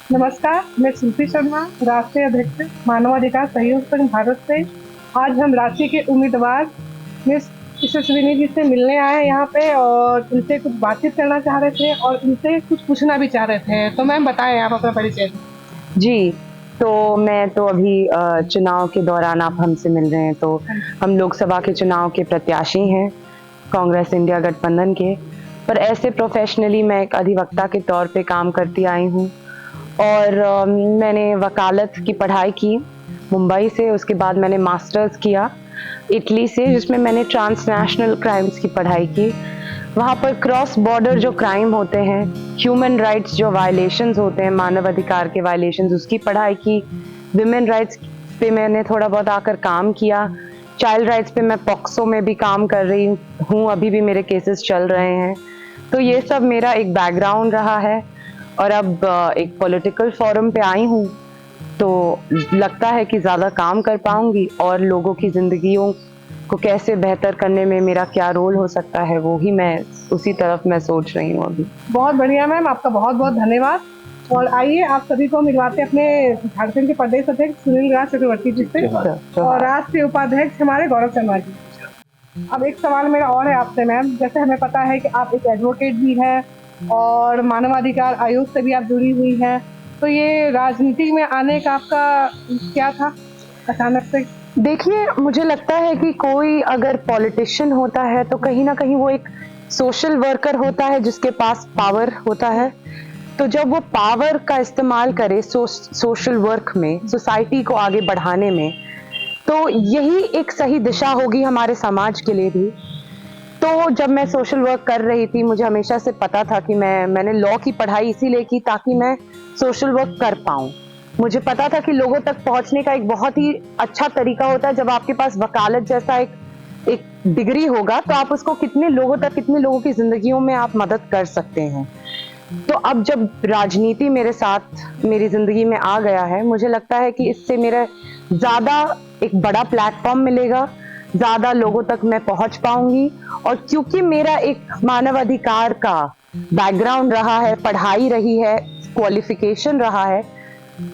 नमस्कार, मैं श्रुति शर्मा, राष्ट्रीय अध्यक्ष मानवाधिकार सहयोग संघ भारत से। आज हम रांची के उम्मीदवार मिस यशस्विनी जी से मिलने आए हैं यहाँ पे और उनसे कुछ बातचीत करना चाह रहे थे और उनसे कुछ पूछना भी चाह रहे थे। तो मैम बताएं आप अपना परिचय। जी, तो मैं तो अभी चुनाव के दौरान आप हमसे मिल रहे हैं, तो हम लोकसभा के चुनाव के प्रत्याशी हैं, कांग्रेस इंडिया गठबंधन के। पर ऐसे प्रोफेशनली मैं एक अधिवक्ता के तौर पे काम करती आई हूँ और मैंने वकालत की पढ़ाई की मुंबई से। उसके बाद मैंने मास्टर्स किया इटली से, जिसमें मैंने ट्रांसनेशनल क्राइम्स की पढ़ाई की। वहाँ पर क्रॉस बॉर्डर जो क्राइम होते हैं, ह्यूमन राइट्स जो वायलेशंस होते हैं, मानव अधिकार के वायलेशंस, उसकी पढ़ाई की। विमेन राइट्स पे मैंने थोड़ा बहुत आकर काम किया। चाइल्ड राइट्स पे मैं पॉक्सो में भी काम कर रही हूँ, अभी भी मेरे केसेस चल रहे हैं। तो ये सब मेरा एक बैकग्राउंड रहा है और अब एक पॉलिटिकल फोरम पे आई हूँ, तो लगता है कि ज़्यादा काम कर पाऊंगी और लोगों की जिंदगियों को कैसे बेहतर करने में मेरा क्या रोल हो सकता है, वो ही मैं उसी तरफ मैं सोच रही हूँ अभी। बहुत बढ़िया मैम, आपका बहुत बहुत धन्यवाद। और आइए आप सभी को मिलवाते अपने झारखंड के प्रदेश अध्यक्ष सुनील राज चक्रवर्ती जी से और राष्ट्रीय उपाध्यक्ष हमारे गौरव शर्मा जी। अब एक सवाल मेरा और है आपसे मैम, जैसे हमें पता है कि आप एक एडवोकेट भी हैं और मानवाधिकार आयोग से भी आप जुड़ी हुई हैं, तो ये राजनीति में आने का आपका क्या था अचानक से? देखिए, मुझे लगता है कि कोई अगर पॉलिटिशियन होता है तो कहीं ना कहीं वो एक सोशल वर्कर होता है जिसके पास पावर होता है। तो जब वो पावर का इस्तेमाल करे सोशल वर्क में, सोसाइटी को आगे बढ़ाने में, तो यही एक सही दिशा होगी हमारे समाज के लिए भी। तो जब मैं सोशल वर्क कर रही थी, मुझे हमेशा से पता था कि मैंने लॉ की पढ़ाई इसीलिए की ताकि मैं सोशल वर्क कर पाऊं। मुझे पता था कि लोगों तक पहुंचने का एक बहुत ही अच्छा तरीका होता है, जब आपके पास वकालत जैसा एक डिग्री होगा तो आप उसको कितने लोगों की जिंदगियों में आप मदद कर सकते हैं। तो अब जब राजनीति मेरे साथ मेरी जिंदगी में आ गया है, मुझे लगता है कि इससे मेरा ज्यादा एक बड़ा प्लेटफॉर्म मिलेगा, ज्यादा लोगों तक मैं पहुंच पाऊंगी। और क्योंकि मेरा एक मानव अधिकार का बैकग्राउंड रहा है, पढ़ाई रही है, क्वालिफिकेशन रहा है,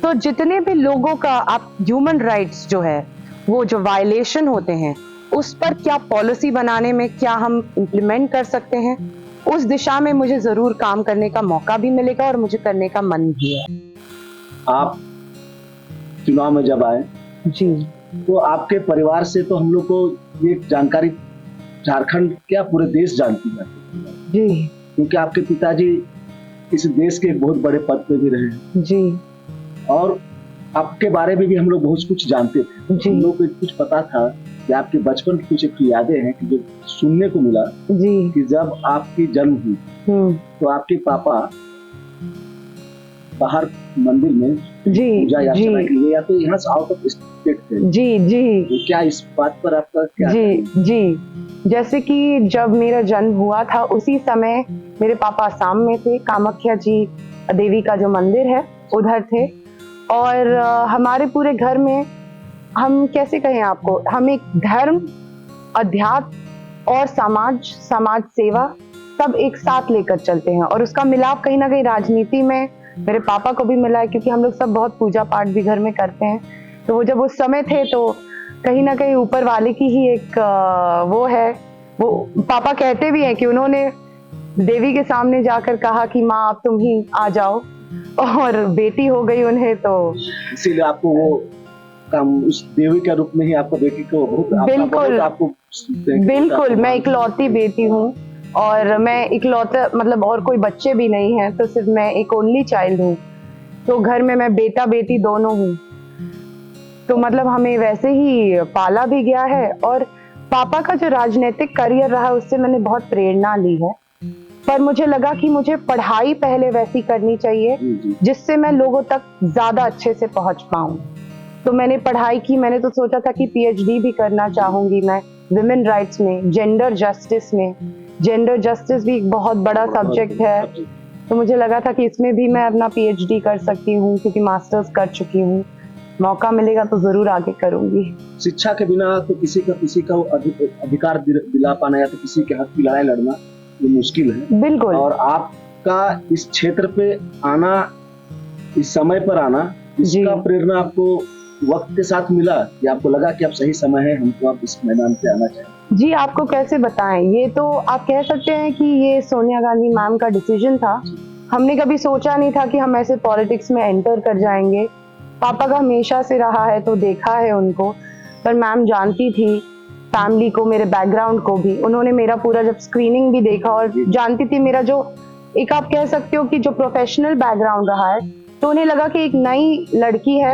तो जितने भी लोगों का आप ह्यूमन राइट्स जो है, वो जो वायलेशन होते हैं, उस पर क्या पॉलिसी बनाने में क्या हम इम्प्लीमेंट कर सकते हैं, उस दिशा में मुझे जरूर काम करने का मौका भी मिलेगा और मुझे करने का मन भी है। आप चुनाव में जब आए जी, तो आपके परिवार से तो हम लोग को ये जानकारी झारखंड क्या पूरे देश जानती है जी, क्योंकि आपके पिताजी इस देश के एक बहुत बड़े पद पे भी रहे हैं जी, और आपके बारे में भी हम लोग बहुत कुछ जानते थे। जी, हम लोग को कुछ पता था कि आपके बचपन की कुछ एक यादें हैं कि जो सुनने को मिला जी, कि जब आपकी जन्म हुई तो आपके पापा बाहर मंदिर में जी, पूजा याचना जी, के लिए या तो यहाँ से आउट ऑफ स्टेट थे। जी, जी, तो क्या इस बात पर आपका क्या जी, जी। जैसे कि जब मेरा जन्म हुआ था उसी समय मेरे पापा असम में थे, कामाख्या जी देवी का जो मंदिर है उधर थे। और हमारे पूरे घर में, हम कैसे कहें आपको, हम एक धर्म, अध्यात्म और समाज सेवा सब एक साथ लेकर चलते हैं और उसका मिलाप कहीं ना कहीं राजनीति में मेरे पापा को भी मिला है, क्योंकि हम लोग सब बहुत पूजा पाठ भी घर में करते हैं। तो वो जब उस समय थे तो कहीं ना कहीं ऊपर वाले की ही एक वो है। वो पापा कहते भी हैं कि उन्होंने देवी के सामने जाकर कहा कि माँ अब तुम ही आ जाओ, और बेटी हो गई उन्हें। तो इसीलिए आपको वो काम उस देवी के रूप में ही आपको बेटी को बिल्कुल, आपको बिल्कुल मैं इकलौती बेटी हूँ और मैं इकलौता मतलब और कोई बच्चे भी नहीं हैं, तो सिर्फ मैं एक ओनली चाइल्ड हूँ। तो घर में मैं बेटा बेटी दोनों हूँ, तो मतलब हमें वैसे ही पाला भी गया है। और पापा का जो राजनीतिक करियर रहा उससे मैंने बहुत प्रेरणा ली है, पर मुझे लगा कि मुझे पढ़ाई पहले वैसी करनी चाहिए जिससे मैं लोगों तक ज्यादा अच्छे से पहुंच पाऊं। तो मैंने पढ़ाई की, मैंने तो सोचा था कि पीएचडी भी करना चाहूंगी मैं विमेन राइट्स में, जेंडर जस्टिस में। जेंडर जस्टिस भी एक बहुत बड़ा सब्जेक्ट है, तो मुझे लगा था कि इसमें भी मैं अपना पीएचडी कर सकती हूँ, क्योंकि मास्टर्स कर चुकी हूँ। मौका मिलेगा तो जरूर आगे करूंगी। शिक्षा के बिना तो किसी का अधिकार दिला पाना या तो किसी के हक की लड़ाई लड़ना ये मुश्किल है। बिल्कुल। और आपका इस क्षेत्र पे आना इस समय पर आना, इसका प्रेरणा आपको वक्त के साथ मिला कि आपको लगा कि अब सही समय है, हमको आप इस मैदान पे आना चाहिए? जी, आपको कैसे बताएं, ये तो आप कह सकते हैं कि ये सोनिया गांधी मैम का डिसीजन था। हमने कभी सोचा नहीं था कि हम ऐसे पॉलिटिक्स में एंटर कर जाएंगे। पापा का हमेशा से रहा है तो देखा है उनको, पर मैम जानती थी फैमिली को, मेरे बैकग्राउंड को भी। उन्होंने मेरा पूरा जब स्क्रीनिंग भी देखा और जानती थी मेरा जो एक आप कह सकते हो कि जो प्रोफेशनल बैकग्राउंड रहा है, तो उन्हें लगा कि एक नई लड़की है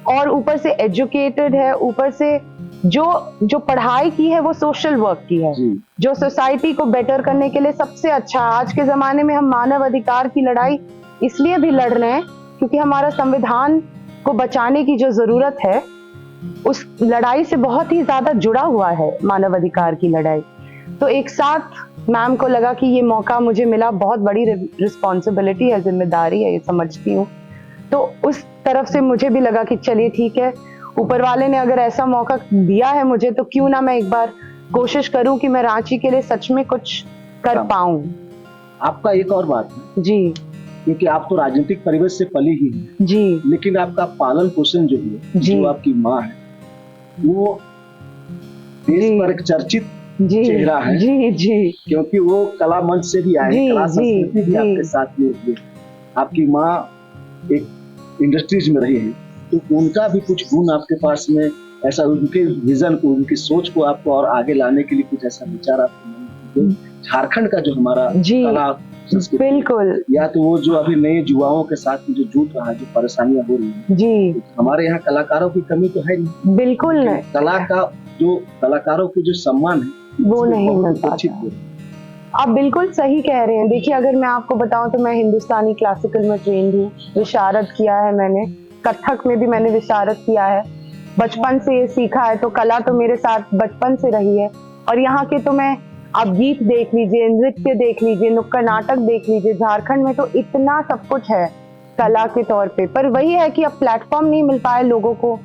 और ऊपर से एजुकेटेड है, ऊपर से जो पढ़ाई की है वो सोशल वर्क की है, जो सोसाइटी को बेटर करने के लिए सबसे अच्छा। आज के जमाने में हम मानव अधिकार की लड़ाई इसलिए भी लड़ रहे हैं क्योंकि हमारा संविधान को बचाने की जो जरूरत है उस लड़ाई से बहुत ही ज्यादा जुड़ा हुआ है मानव अधिकार की लड़ाई। तो एक साथ मैम को लगा कि ये मौका मुझे मिला, बहुत बड़ी रिस्पॉन्सिबिलिटी है, जिम्मेदारी है, ये समझती हूँ। तो उस तरफ से मुझे भी लगा कि चलिए ठीक है, ऊपर वाले ने अगर ऐसा मौका दिया है मुझे, तो क्यों ना मैं एक बार कोशिश करूं कि मैं रांची के लिए सच में कुछ कर पाऊं। आपका एक और बात है जी, क्योंकि आप तो राजनीतिक परिवेश से पली ही हैं जी, लेकिन आपका पालन पोषण जो है, जो आपकी माँ है, वो देश पर एक चर्चित चेहरा है। जी जी, क्योंकि वो कला मंच से भी आए, कला संस्कृति भी आपके साथ में हुई। आपकी माँ एक इंडस्ट्रीज में रही है, तो उनका भी कुछ गुण आपके पास में ऐसा, उनके विजन को, उनकी सोच को आपको और आगे लाने के लिए कुछ ऐसा विचार आपको मन में, झारखंड का जो हमारा कला संस्कृति, बिल्कुल, या तो वो जो अभी नए युवाओं के साथ जो जूझ रहा है, जो परेशानियां हो रही है जी, तो हमारे यहाँ कलाकारों की कमी तो है नहीं, बिल्कुल नहीं। कला का जो कलाकारों की जो सम्मान है वो नहीं मिल पाता। आप बिल्कुल सही कह रहे हैं। देखिए, अगर मैं आपको बताऊं तो मैं हिंदुस्तानी क्लासिकल में ट्रेंड हूँ, विशारद किया है मैंने, कथक में भी मैंने विशारद किया है, बचपन से ये सीखा है, तो कला तो मेरे साथ बचपन से रही है। और यहाँ के तो मैं, आप गीत देख लीजिए, नृत्य देख लीजिए, नुक्कड़ नाटक देख लीजिए, झारखंड में तो इतना सब कुछ है कला के तौर पे। पर वही है कि अब प्लेटफॉर्म नहीं मिल पाए लोगों को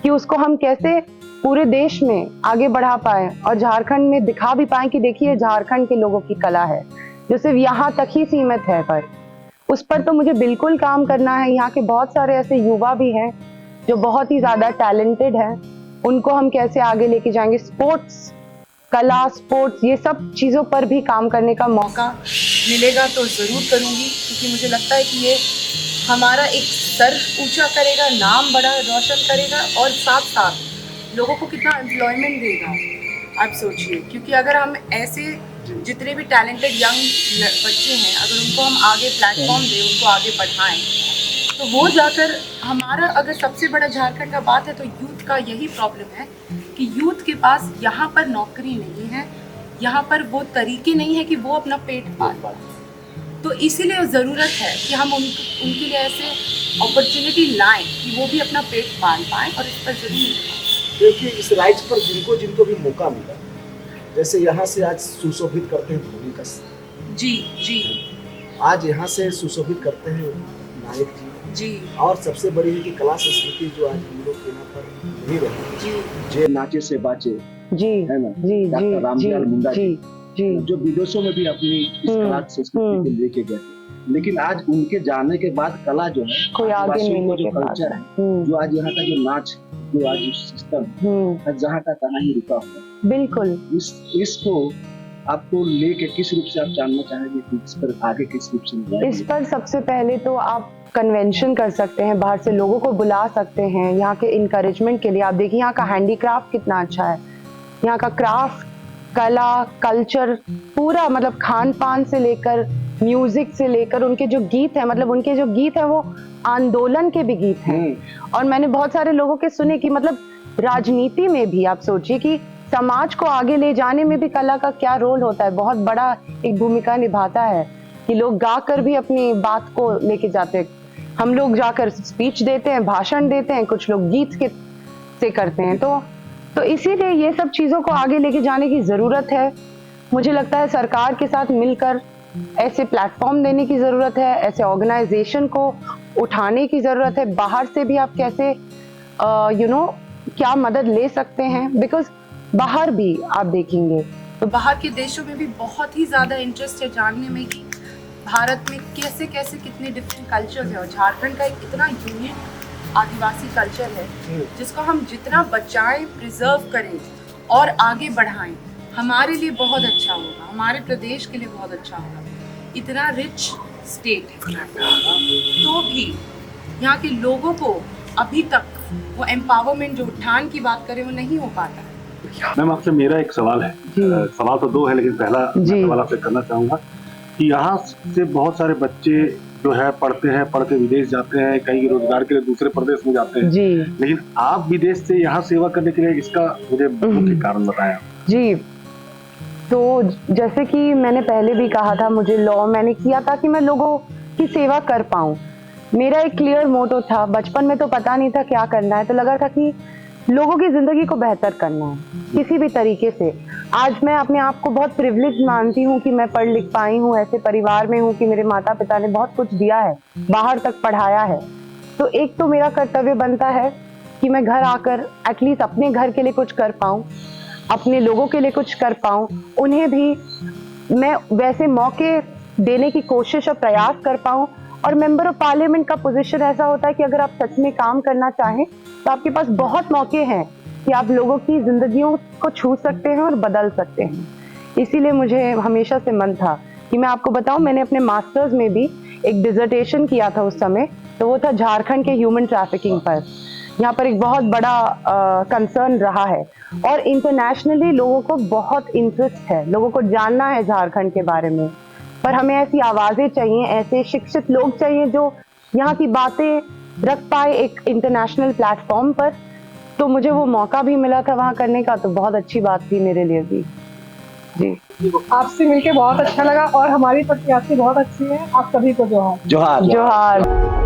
कि उसको हम कैसे पूरे देश में आगे बढ़ा पाए और झारखंड में दिखा भी पाए कि देखिए झारखंड के लोगों की कला है, जो सिर्फ यहाँ तक ही सीमित है। पर उस पर तो मुझे बिल्कुल काम करना है। यहाँ के बहुत सारे ऐसे युवा भी हैं जो बहुत ही ज्यादा टैलेंटेड हैं, उनको हम कैसे आगे लेके जाएंगे। स्पोर्ट्स, कला, स्पोर्ट्स, ये सब चीजों पर भी काम करने का मौका मिलेगा तो जरूर करूंगी, क्योंकि मुझे लगता है कि ये हमारा एक स्तर ऊंचा करेगा, नाम बड़ा रोशन करेगा और साथ साथ लोगों को कितना एम्प्लॉयमेंट देगा, आप सोचिए। क्योंकि अगर हम ऐसे जितने भी टैलेंटेड यंग बच्चे हैं, अगर उनको हम आगे प्लेटफॉर्म दें, उनको आगे बढ़ाएं, तो वो जाकर हमारा, अगर सबसे बड़ा झारखंड का बात है तो यूथ का यही प्रॉब्लम है कि यूथ के पास यहाँ पर नौकरी नहीं है, यहाँ पर वो तरीके नहीं है कि वो अपना पेट पाल पाए। तो इसीलिए ज़रूरत है कि हम उनके लिए ऐसे अपॉर्चुनिटी लाएं कि वो भी अपना पेट पाल पाएँ, और इस पर जरूर क्योंकि इस राइज पर जिनको भी मौका मिला, जैसे यहाँ से आज सुशोभित करते हैं धोनी का, जी, आज यहाँ से सुशोभित करते हैं नायक जी, और सबसे बड़ी है कि कला संस्कृति जो आज हम लोग यहाँ पर नहीं रही जी, जे नाचे से बाचे जी, है ना, जी, डॉक्टर रामलाल मुंडा जी, जो विदेशों में भी अपनी इस कला संस्कृति को लेके गए, लेकिन आज उनके जाने के बाद कला जो है, कोई आगे नहीं, जो कल्चर है, जो आज यहाँ का जो नाच, जो आज सिस्टम जहाँ का कहाँ ही रुका हुआ, बिल्कुल, इसको आपको लेके किस रूप से आप जानना चाहेंगे कि इस पर आगे किस रूप से? इस पर सबसे पहले तो आप कन्वेंशन कर सकते हैं, बाहर से लोगों को बुला सकते हैं यहाँ के इनकरेजमेंट के लिए। आप देखिए यहाँ का हैंडीक्राफ्ट कितना अच्छा है, यहाँ का क्राफ्ट, कला, कल्चर पूरा, मतलब खान पान से लेकर म्यूजिक से लेकर उनके जो गीत है, मतलब उनके जो गीत है वो आंदोलन के भी गीत हैं। और मैंने बहुत सारे लोगों के सुने कि मतलब राजनीति में भी आप सोचिए कि समाज को आगे ले जाने में भी कला का क्या रोल होता है, बहुत बड़ा एक भूमिका निभाता है कि लोग गाकर भी अपनी बात को लेके जाते हैं। हम लोग जाकर स्पीच देते हैं, भाषण देते हैं, कुछ लोग गीत के से करते हैं। तो इसीलिए ये सब चीजों को आगे लेके जाने की जरूरत है। मुझे लगता है सरकार के साथ मिलकर ऐसे प्लेटफॉर्म देने की जरूरत है, ऐसे ऑर्गेनाइजेशन को उठाने की जरूरत है। बाहर से भी आप कैसे क्या मदद ले सकते हैं, बिकॉज बाहर भी आप देखेंगे तो बाहर के देशों में भी बहुत ही ज़्यादा इंटरेस्ट है जानने में कि भारत में कैसे कैसे कितने डिफरेंट कल्चर्स है, और झारखंड का एक इतना यूनिक आदिवासी कल्चर है जिसको हम जितना बचाएं, प्रिजर्व करें और आगे बढ़ाएं, हमारे लिए बहुत अच्छा होगा, हमारे प्रदेश के लिए बहुत अच्छा होगा। इतना रिच स्टेट है, तो भी यहाँ के लोगों को अभी तक वो एम्पावरमेंट, जो उत्थान की बात करें, वो नहीं हो पाता है। मैम, आपसे मेरा एक सवाल है। सवाल तो दो है, लेकिन पहला सवाल आपसे करना चाहूँगा कि यहाँ से बहुत सारे बच्चे जो है पढ़ते हैं, पढ़ के विदेश जाते हैं, कई रोजगार के लिए दूसरे प्रदेश में जाते हैं, लेकिन आप विदेश से यहाँ सेवा करने के लिए, इसका मुझे मुख्य कारण बताएं। जी, तो जैसे कि मैंने पहले भी कहा था, मुझे लॉ मैंने किया था कि मैं लोगों की सेवा कर पाऊँ। मेरा एक क्लियर मोटो था, बचपन में तो पता नहीं था क्या करना है, तो लगा था कि लोगों की जिंदगी को बेहतर करना है किसी भी तरीके से। आज मैं अपने आप को बहुत प्रिविलेज मानती हूँ कि मैं पढ़ लिख पाई हूँ, ऐसे परिवार में हूँ कि मेरे माता पिता ने बहुत कुछ दिया है, बाहर तक पढ़ाया है। तो एक तो मेरा कर्तव्य बनता है कि मैं घर आकर एटलीस्ट अपने घर के लिए कुछ कर पाऊँ, अपने लोगों के लिए कुछ कर पाऊँ, उन्हें भी मैं वैसे मौके देने की कोशिश और प्रयास कर पाऊँ। और मेंबर ऑफ पार्लियामेंट का पोजीशन ऐसा होता है कि अगर आप सच में काम करना चाहें तो आपके पास बहुत मौके हैं कि आप लोगों की जिंदगियों को छू सकते हैं और बदल सकते हैं। इसीलिए मुझे हमेशा से मन था कि मैं आपको बताऊं, मैंने अपने मास्टर्स में भी एक डिसर्टेशन किया था उस समय, तो वो था झारखंड के ह्यूमन ट्रैफिकिंग पर। यहाँ पर एक बहुत बड़ा कंसर्न रहा है और इंटरनेशनली लोगों को बहुत इंटरेस्ट है, लोगों को जानना है झारखंड के बारे में। पर हमें ऐसी आवाजें चाहिए, ऐसे शिक्षित लोग चाहिए जो यहाँ की बातें रख पाए एक इंटरनेशनल प्लेटफॉर्म पर। तो मुझे वो मौका भी मिला था वहाँ करने का, तो बहुत अच्छी बात थी मेरे लिए भी। जी, आपसे मिलके बहुत अच्छा लगा और हमारी प्रत्याशी बहुत अच्छी है। आप सभी को जोहार। जोहार। जोहार।